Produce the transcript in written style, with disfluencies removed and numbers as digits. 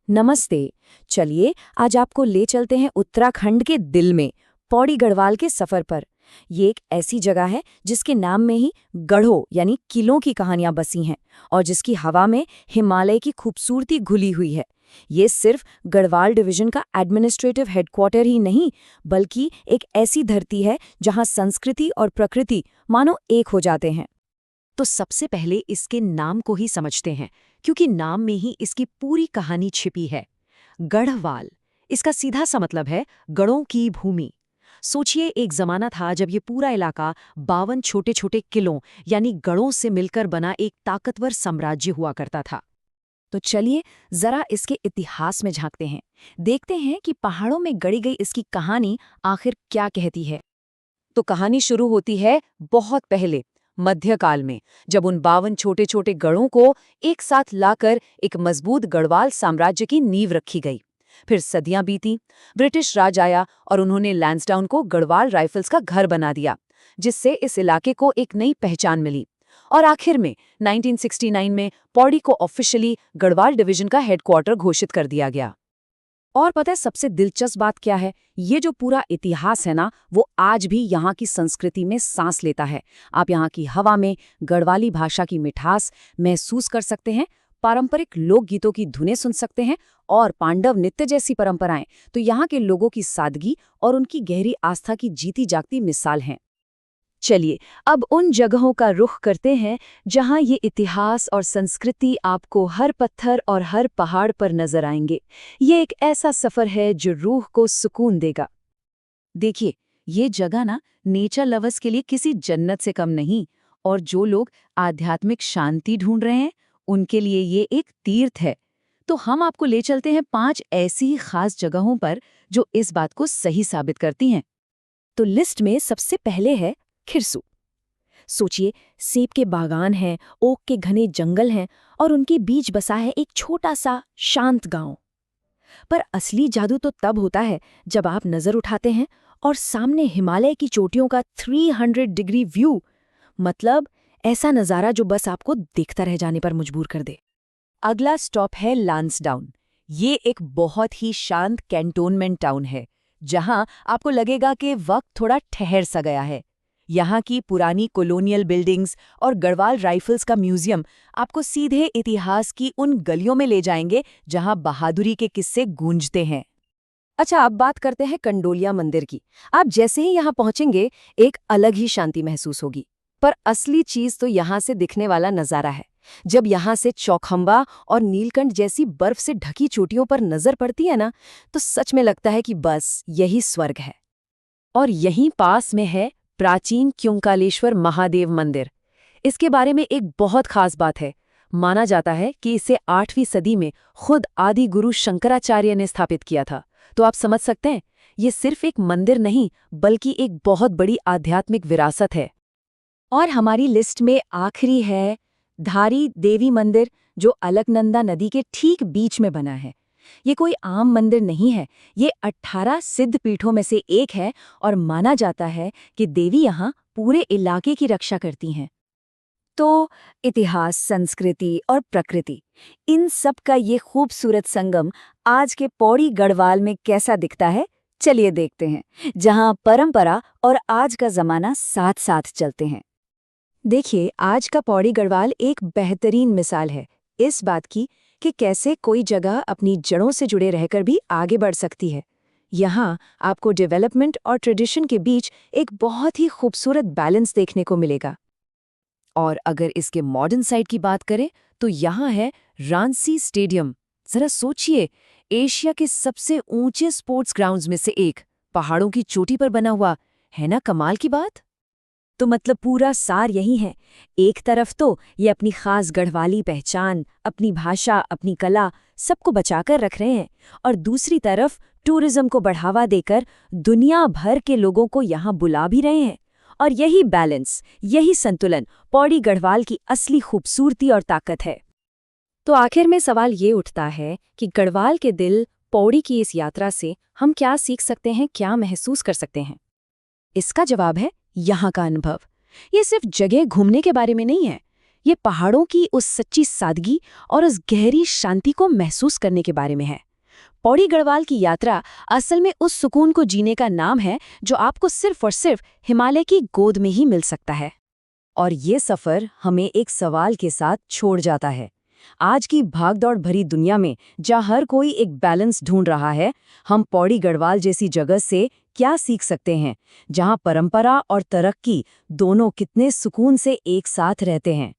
नमस्ते। चलिए आज आपको ले चलते हैं उत्तराखंड के दिल में पौड़ी गढ़वाल के सफर पर। ये एक ऐसी जगह है जिसके नाम में ही गढ़ों यानी किलों की कहानियां बसी हैं और जिसकी हवा में हिमालय की खूबसूरती घुली हुई है। ये सिर्फ गढ़वाल डिवीजन का एडमिनिस्ट्रेटिव हेडक्वार्टर ही नहीं, बल्कि एक ऐसी धरती है जहां संस्कृति और प्रकृति मानो एक हो जाते हैं। तो सबसे पहले इसके नाम को ही समझते हैं, क्योंकि नाम में ही इसकी पूरी कहानी छिपी है। गढ़वाल, इसका सीधा सा मतलब है गढ़ों की भूमि। सोचिए, एक जमाना था जब ये पूरा इलाका 52 छोटे छोटे किलों यानी गढ़ों से मिलकर बना एक ताकतवर साम्राज्य हुआ करता था। तो चलिए जरा इसके इतिहास में झांकते हैं, देखते हैं कि पहाड़ों में गढ़ी गई इसकी कहानी आखिर क्या कहती है। तो कहानी शुरू होती है बहुत पहले, मध्यकाल में, जब उन 52 छोटे छोटे गढ़ों को एक साथ लाकर एक मजबूत गढ़वाल साम्राज्य की नींव रखी गई। फिर सदियां बीती, ब्रिटिश राज आया और उन्होंने लैंसडाउन को गढ़वाल राइफल्स का घर बना दिया, जिससे इस इलाके को एक नई पहचान मिली। और आखिर में 1969 में पौड़ी को ऑफिशियली गढ़वाल डिवीजन का हेडक्वार्टर घोषित कर दिया गया। और पता है सबसे दिलचस्प बात क्या है? ये जो पूरा इतिहास है ना, वो आज भी यहाँ की संस्कृति में सांस लेता है। आप यहाँ की हवा में गढ़वाली भाषा की मिठास महसूस कर सकते हैं, पारंपरिक लोकगीतों की धुनें सुन सकते हैं और पांडव नृत्य जैसी परंपराएं तो यहाँ के लोगों की सादगी और उनकी गहरी आस्था की जीती जागती मिसाल हैं। चलिए अब उन जगहों का रुख करते हैं जहां ये इतिहास और संस्कृति आपको हर पत्थर और हर पहाड़ पर नजर आएंगे। ये एक ऐसा सफर है जो रूह को सुकून देगा। देखिए, ये जगह ना नेचर लवर्स के लिए किसी जन्नत से कम नहीं, और जो लोग आध्यात्मिक शांति ढूंढ रहे हैं उनके लिए ये एक तीर्थ है। तो हम आपको ले चलते हैं 5 ऐसी खास जगहों पर जो इस बात को सही साबित करती हैं। तो लिस्ट में सबसे पहले है खिरसू। सोचिए, सेब के बागान हैं, ओक के घने जंगल हैं और उनके बीच बसा है एक छोटा सा शांत गांव। पर असली जादू तो तब होता है जब आप नजर उठाते हैं और सामने हिमालय की चोटियों का 300 डिग्री व्यू, मतलब ऐसा नजारा जो बस आपको देखता रह जाने पर मजबूर कर दे। अगला स्टॉप है लांसडाउन। ये एक बहुत ही शांत कैंटोनमेंट टाउन है, जहां आपको लगेगा कि वक्त थोड़ा ठहर सा गया है। यहाँ की पुरानी कॉलोनियल बिल्डिंग्स और गढ़वाल राइफल्स का म्यूजियम आपको सीधे इतिहास की उन गलियों में ले जाएंगे जहाँ बहादुरी के किस्से गूंजते हैं। अच्छा, अब बात करते हैं कंडोलिया मंदिर की। आप जैसे ही यहाँ पहुंचेंगे एक अलग ही शांति महसूस होगी। पर असली चीज तो यहाँ से दिखने वाला नजारा है। जब यहाँ से चौखंबा और नीलकंठ जैसी बर्फ से ढकी चोटियों पर नजर पड़ती है ना, तो सच में लगता है कि बस यही स्वर्ग है। और यहीं पास में है प्राचीन क्योंकालेश्वर महादेव मंदिर। इसके बारे में एक बहुत खास बात है। माना जाता है कि इसे 8वीं सदी में खुद आदि गुरु शंकराचार्य ने स्थापित किया था। तो आप समझ सकते हैं, ये सिर्फ एक मंदिर नहीं बल्कि एक बहुत बड़ी आध्यात्मिक विरासत है। और हमारी लिस्ट में आखिरी है धारी देवी मंदिर, जो अलकनंदा नदी के ठीक बीच में बना है। ये कोई आम मंदिर नहीं है, ये 18 सिद्ध पीठों में से एक है और माना जाता है कि देवी यहाँ पूरे इलाके की रक्षा करती हैं। तो इतिहास, संस्कृति और प्रकृति, इन सब का ये खूबसूरत संगम आज के पौड़ी गढ़वाल में कैसा दिखता है, चलिए देखते हैं, जहाँ परंपरा और आज का जमाना साथ साथ चलते हैं। देखिए, आज का पौड़ी गढ़वाल एक बेहतरीन मिसाल है इस बात की कि कैसे कोई जगह अपनी जड़ों से जुड़े रहकर भी आगे बढ़ सकती है। यहाँ आपको डेवलपमेंट और ट्रेडिशन के बीच एक बहुत ही खूबसूरत बैलेंस देखने को मिलेगा। और अगर इसके मॉडर्न साइड की बात करें तो यहाँ है रांसी स्टेडियम। जरा सोचिए, एशिया के सबसे ऊंचे स्पोर्ट्स ग्राउंड्स में से एक, पहाड़ों की चोटी पर बना हुआ, है ना कमाल की बात? तो मतलब पूरा सार यही है। एक तरफ तो ये अपनी खास गढ़वाली पहचान, अपनी भाषा, अपनी कला सबको बचाकर रख रहे हैं, और दूसरी तरफ टूरिज्म को बढ़ावा देकर दुनिया भर के लोगों को यहाँ बुला भी रहे हैं। और यही बैलेंस, यही संतुलन पौड़ी गढ़वाल की असली खूबसूरती और ताकत है। तो आखिर में सवाल ये उठता है कि गढ़वाल के दिल पौड़ी की इस यात्रा से हम क्या सीख सकते हैं, क्या महसूस कर सकते हैं? इसका जवाब है यहाँ का अनुभव। ये सिर्फ जगह घूमने के बारे में नहीं है, ये पहाड़ों की उस सच्ची सादगी और उस गहरी शांति को महसूस करने के बारे में है। पौड़ी गढ़वाल की यात्रा असल में उस सुकून को जीने का नाम है जो आपको सिर्फ और सिर्फ हिमालय की गोद में ही मिल सकता है। और ये सफ़र हमें एक सवाल के साथ छोड़ जाता है। आज की भागदौड़ भरी दुनिया में जहाँ हर कोई एक बैलेंस ढूंढ रहा है, हम पौड़ी गढ़वाल जैसी जगह से क्या सीख सकते हैं, जहाँ परंपरा और तरक्की दोनों कितने सुकून से एक साथ रहते हैं।